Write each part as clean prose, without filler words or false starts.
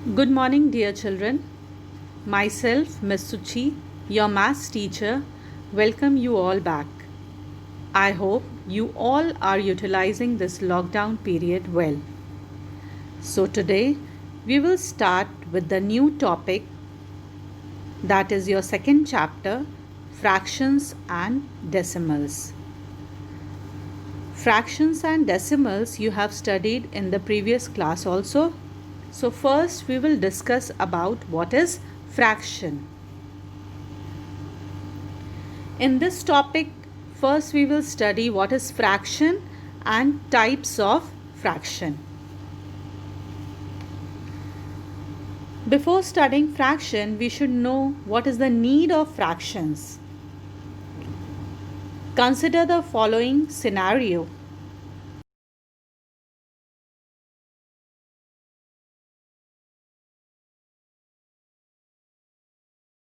Good morning, dear children. Myself, Miss Suchi, your maths teacher, welcome you all back. I hope you all are utilizing this lockdown period well. So, today we will start with the new topic, that is your second chapter, fractions and decimals. Fractions and decimals you have studied in the previous class also. So first we will discuss about what is fraction. In this topic, first we will study what is fraction and types of fraction. Before studying fraction, we should know what is the need of fractions. Consider the following scenario.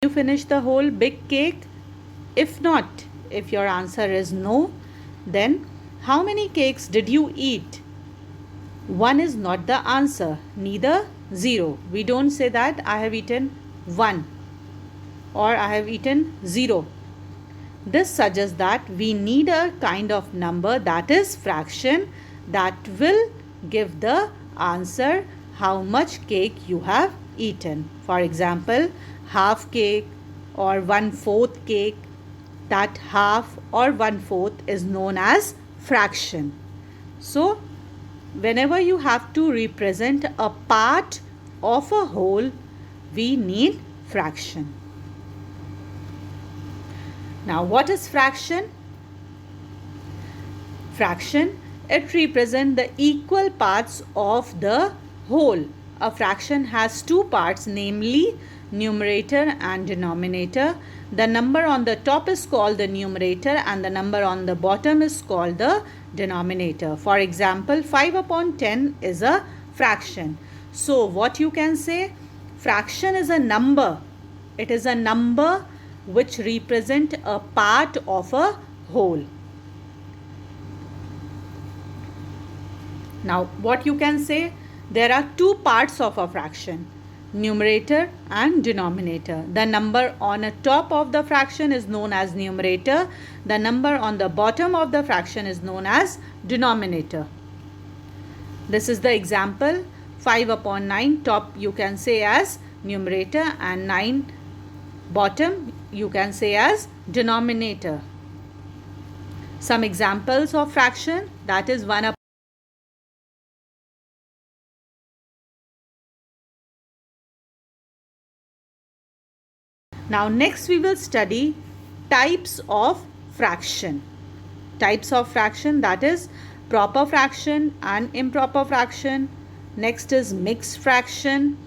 You finish the whole big cake? If not, if your answer is no, then how many cakes did you eat? 1 is not the answer, neither 0. We don't say that I have eaten 1 or I have eaten 0. This suggests that we need a kind of number, that is fraction, that will give the answer how much cake you have eaten. For example, half cake or 1/4 cake. That half or 1/4 is known as fraction. So, whenever you have to represent a part of a whole, we need fraction. Now, what is fraction? Fraction, it represents the equal parts of the whole. A fraction has two parts, namely numerator and denominator. The number on the top is called the numerator and the number on the bottom is called the denominator. For example, 5/10 is a fraction. So what you can say? Fraction is a number. It is a number which represent a part of a whole. Now what you can say? There are two parts of a fraction, numerator and denominator. The number on the top of the fraction is known as numerator. The number on the bottom of the fraction is known as denominator. This is the example. 5/9 top you can say as numerator and 9 bottom you can say as denominator. Some examples of fraction, that is 1/. Now next we will study types of fraction. Types of fraction, that is proper fraction and improper fraction. Next is mixed fraction.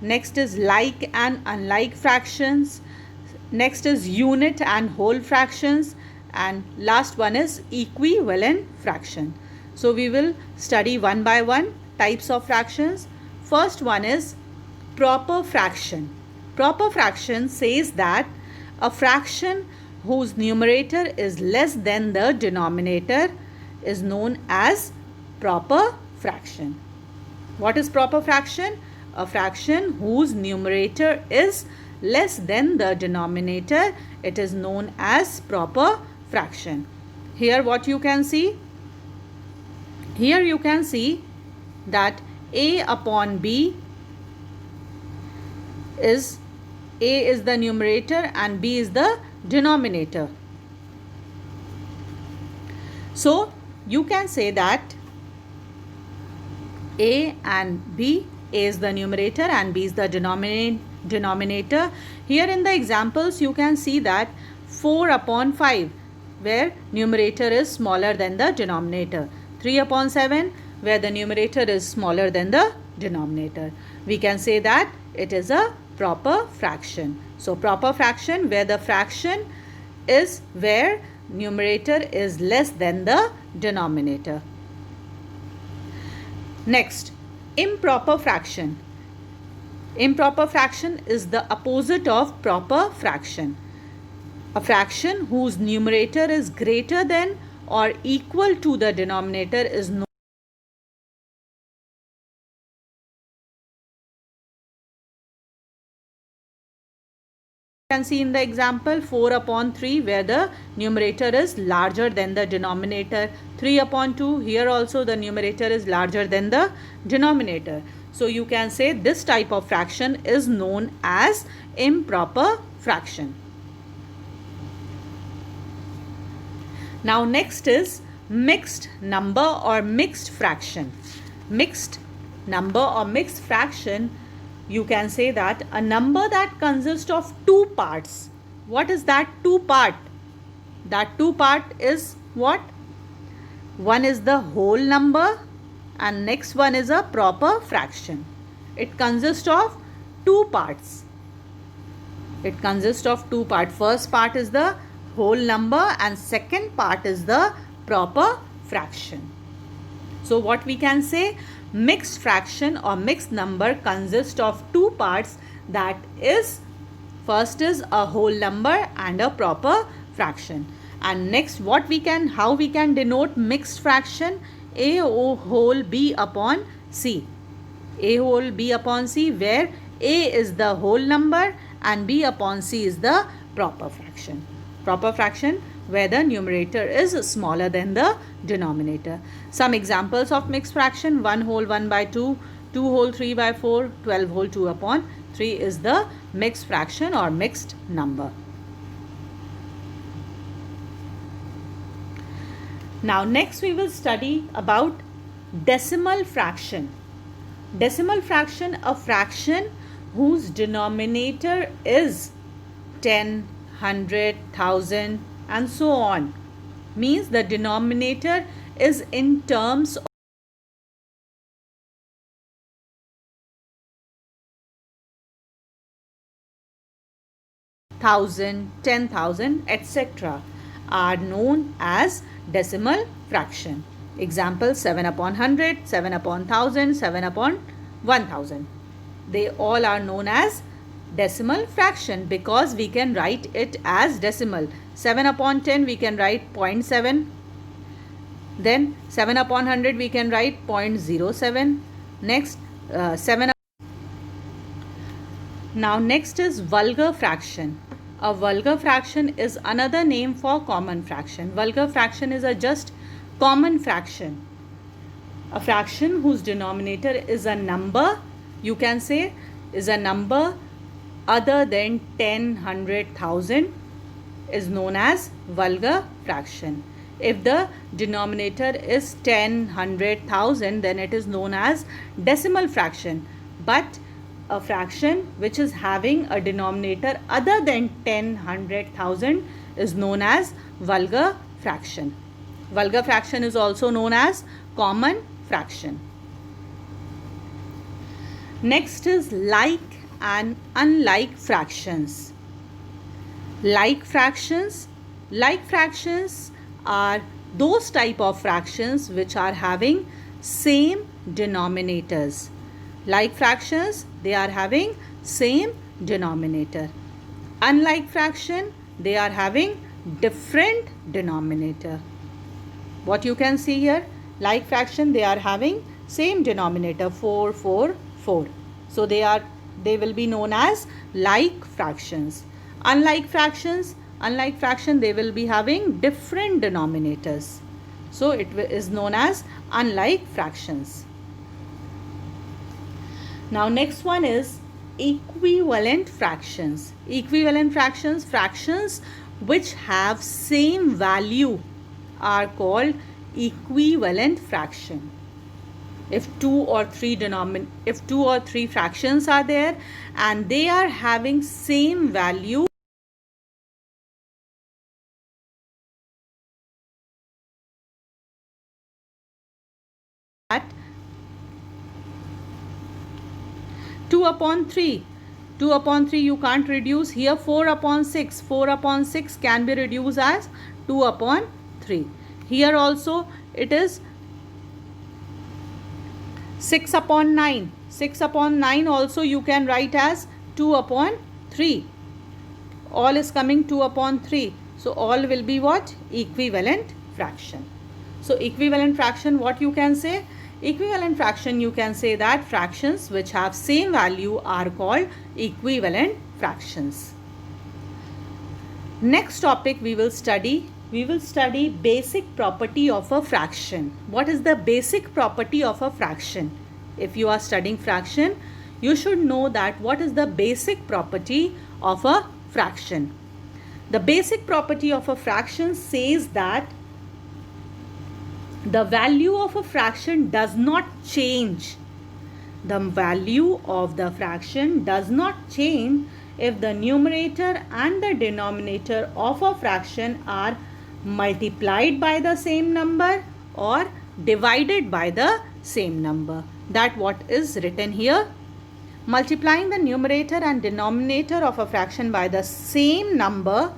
Next is like and unlike fractions. Next is unit and whole fractions. And last one is equivalent fraction. So we will study one by one types of fractions. First one is proper fraction. Proper fraction says that a fraction whose numerator is less than the denominator is known as proper fraction. What is proper fraction? A fraction whose numerator is less than the denominator, it is known as proper fraction. Here what you can see? Here you can see that A/B is A is the numerator and B is the denominator. So you can say that A and B, A is the numerator and B is the denominator. Here in the examples you can see that 4/5 where numerator is smaller than the denominator. 3/7 where the numerator is smaller than the denominator. We can say that it is a proper fraction. So proper fraction where the fraction is where numerator is less than the denominator. Next, improper fraction. Improper fraction is the opposite of proper fraction. A fraction whose numerator is greater than or equal to the denominator is known can see in the example 4 upon 3 where the numerator is larger than the denominator. 3 upon 2, here also the numerator is larger than the denominator. So you can say this type of fraction is known as improper fraction. Now next is mixed number or mixed fraction. Mixed number or mixed fraction, you can say that a number that consists of two parts. What is that two part? That two part is what? One is the whole number and next one is a proper fraction. It consists of two parts. It consists of two parts. First part is the whole number and second part is the proper fraction. So what we can say, mixed fraction or mixed number consists of two parts, that is, first is a whole number and a proper fraction. And next how we can denote mixed fraction? A whole B upon C. A whole B upon C, where A is the whole number and B upon C is the proper fraction. Proper fraction where the numerator is smaller than the denominator. Some examples of mixed fraction: 1 whole 1 by 2, 2 whole 3 by 4, 12 whole 2 upon 3 is the mixed fraction or mixed number. Now next we will study about decimal fraction. Decimal fraction, a fraction whose denominator is 10, 100, 1000 and so on. Means the denominator is in terms of 1000, 10,000, etc. are known as decimal fraction. Example: 7 upon 100, 7 upon 1000, 7 upon 1000. They all are known as decimal fraction because we can write it as decimal. 7 upon 10 we can write 0.7. Then 7 upon 100 we can write 0.07. Next 7. Now next is vulgar fraction. A vulgar fraction is another name for common fraction. Vulgar fraction is a just common fraction. A fraction whose denominator is a number, you can say, is a number other than 10, 100, 1000 is known as vulgar fraction. If the denominator is 10, 100, 1000, then it is known as decimal fraction. But a fraction which is having a denominator other than 10, 100, 1000 is known as vulgar fraction. Vulgar fraction is also known as common fraction. Next is like and unlike fractions. Like fractions are those type of fractions which are having same denominators. Like fractions, they are having same denominator. Unlike fraction, they are having different denominator. What you can see here, like fraction, they are having same denominator, 4, 4, 4. So they will be known as like fractions. Unlike fraction, they will be having different denominators. So it is known as unlike fractions. Now next one is equivalent fractions. Equivalent fractions, fractions which have same value are called equivalent fraction. If two or three fractions are there and they are having same value, at 2 upon 3. 2 upon 3 you can't reduce. Here 4 upon 6. 4 upon 6 can be reduced as 2 upon 3. Here also it is 6 upon 9. 6 upon 9 also you can write as 2 upon 3. All is coming 2 upon 3. So all will be what? Equivalent fraction. So equivalent fraction, what you can say? Equivalent fraction, you can say that fractions which have same value are called equivalent fractions. Next topic we will study basic property of a fraction. What is the basic property of a fraction? If you are studying fraction, you should know that what is the basic property of a fraction. The basic property of a fraction says that the value of a fraction does not change. The value of the fraction does not change if the numerator and the denominator of a fraction are multiplied by the same number or divided by the same number. That what is written here. Multiplying the numerator and denominator of a fraction by the same number,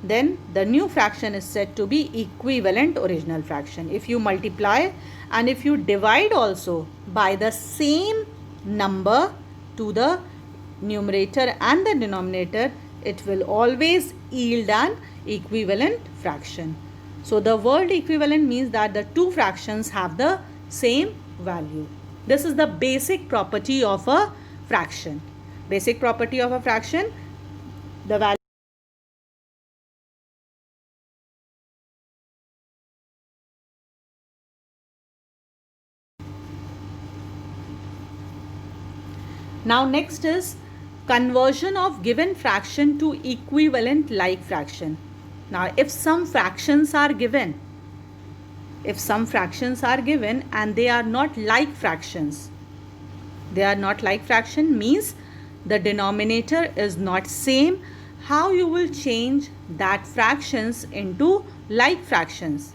then the new fraction is said to be equivalent original fraction. If you multiply and if you divide also by the same number to the numerator and the denominator, it will always yield an equivalent fraction. So the word equivalent means that the two fractions have the same value. This is the basic property of a fraction. Basic property of a fraction, the value. Now next is conversion of given fraction to equivalent like fraction. Now if some fractions are given and they are not like fractions, means the denominator is not same, how you will change that fractions into like fractions?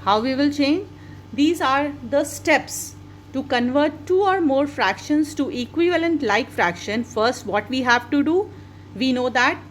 How we will change? These are the steps to convert two or more fractions to equivalent like fraction. First, what we have to do? We know that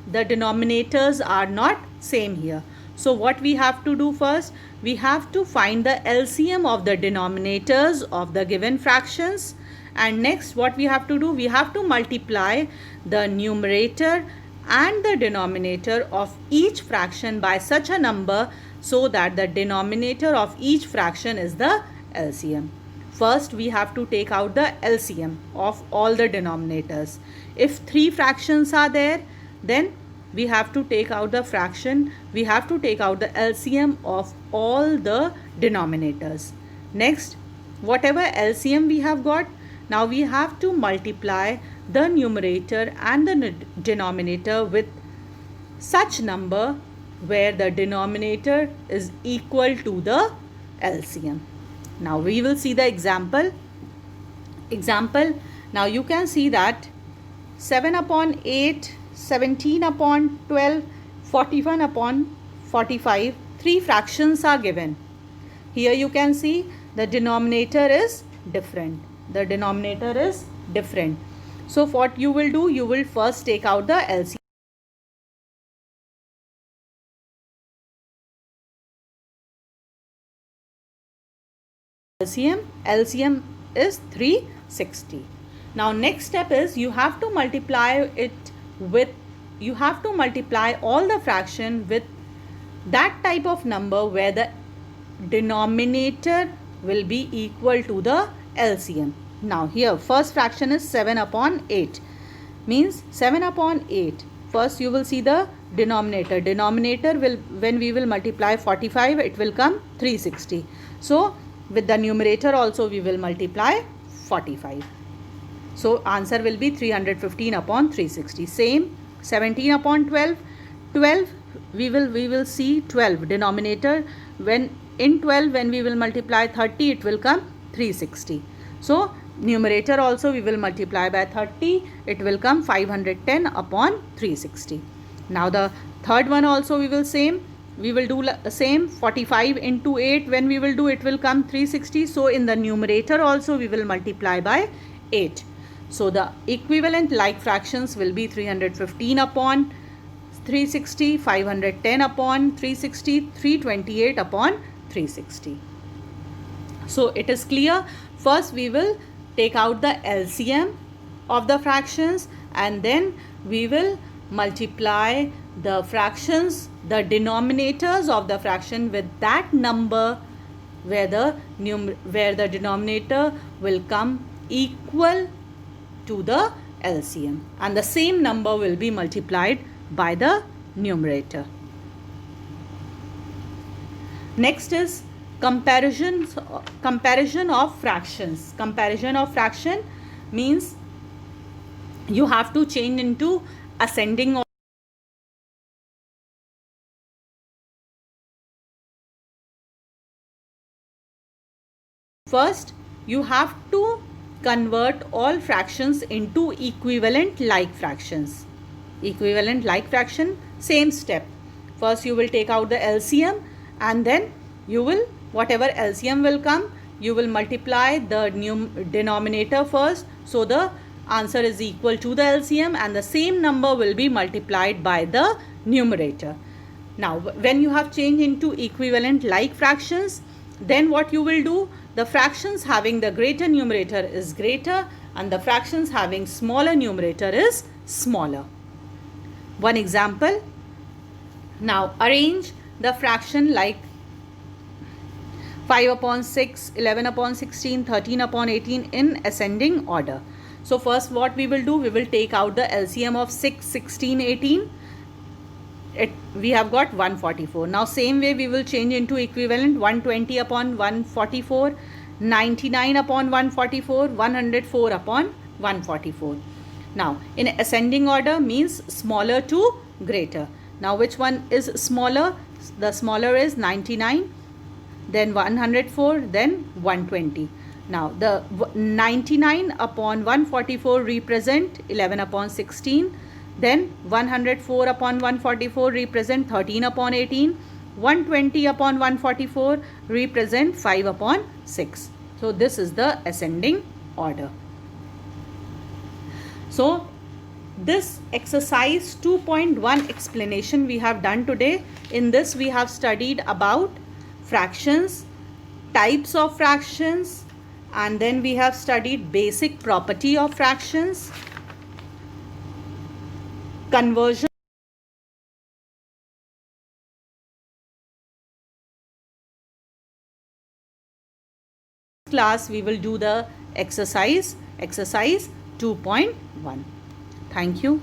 the denominators are not same here. So what we have to do first? We have to find the LCM of the denominators of the given fractions. And next, what we have to do? We have to multiply the numerator and the denominator of each fraction by such a number so that the denominator of each fraction is the LCM. First, we have to take out the LCM of all the denominators. If three fractions are there, then we have to take out the fraction. We have to take out the LCM of all the denominators. Next, whatever LCM we have got, now we have to multiply the numerator and the denominator with such number where the denominator is equal to the LCM. Now we will see the example. Now you can see that 7 upon 8, 17 upon 12, 41 upon 45, three fractions are given. Here you can see the denominator is different. So what you will do? You will first take out the LCM. LCM is 360. Now next step is you have to multiply all the fraction with that type of number where the denominator will be equal to the LCM. Now here first fraction is 7 upon 8. Means 7 upon 8. First you will see the denominator. Denominator will, when we will multiply 45, it will come 360. So with the numerator also we will multiply 45. So answer will be 315 upon 360. Same 17 upon 12. 12 we will see 12 denominator. When in 12 when we will multiply 30, it will come 360. So numerator also we will multiply by 30. It will come 510 upon 360. Now the third one also we will do same 45 into 8. When we will do, it will come 360. So in the numerator also we will multiply by 8. So the equivalent like fractions will be 315 upon 360, 510 upon 360, 328 upon 360. So it is clear. First we will take out the LCM of the fractions and then we will multiply the fractions, the denominators of the fraction with that number where the denominator will come equal to the LCM, and the same number will be multiplied by the numerator. Next is comparison of fractions. Comparison of fraction means you have to change into ascending order. First, you have to convert all fractions into equivalent like fractions. Equivalent like fraction, same step. First, you will take out the LCM, and then you will, whatever LCM will come, you will multiply the denominator first. So the answer is equal to the LCM, and the same number will be multiplied by the numerator. Now, when you have changed into equivalent like fractions, then what you will do, the fractions having the greater numerator is greater, and the fractions having smaller numerator is smaller. One example. Now arrange the fraction like 5 upon 6, 11 upon 16, 13 upon 18 in ascending order. So first what we will do, we will take out the LCM of 6, 16, 18. We have got 144. Now same way we will change into equivalent. 120 upon 144, 99 upon 144, 104 upon 144. Now in ascending order means smaller to greater. Now which one is smaller? The smaller is 99, then 104, then 120. Now the 99 upon 144 represent 11 upon 16. Then 104 upon 144 represent 13 upon 18. 120 upon 144 represent 5 upon 6. So this is the ascending order. So this exercise 2.1 explanation we have done today. In this we have studied about fractions, types of fractions, and then we have studied basic property of fractions, conversion. Class we will do the exercise 2.1. Thank you.